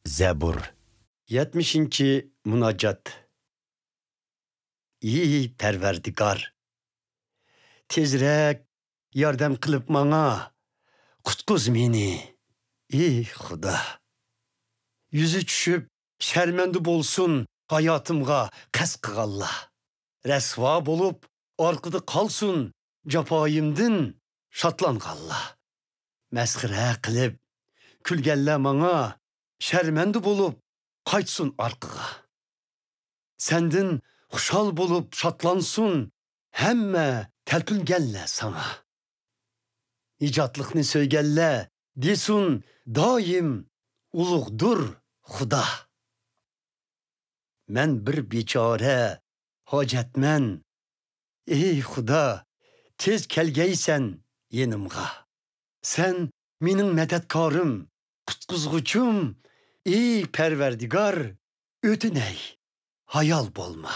Zebur 70. Munaccat. Ey Perverdigar, tezrek yordam qilib manga, qutquz meni, ey Xudo. Yüzü tushib sharmanda bo'lsin hayotimga qasd qilganlar. Rasvo bo'lib orqada qolsin jafoyimdan shotlanganlar. Masxara qilib kulganlar manga sharmanda bo'lib qaytsin orqaga. Sendin xushal bulup şatlansın, hemme telpingenle sana. İcatlıkını söygelle, desun daim ulug'dur Xudo. Men bir bechora, hojatman. Ey Xudo, tez kelgaysan yenimga. Sen mening madadkorim, qutquzg'uchim, ey Perverdigar, o'tinay, hayal bo'lma.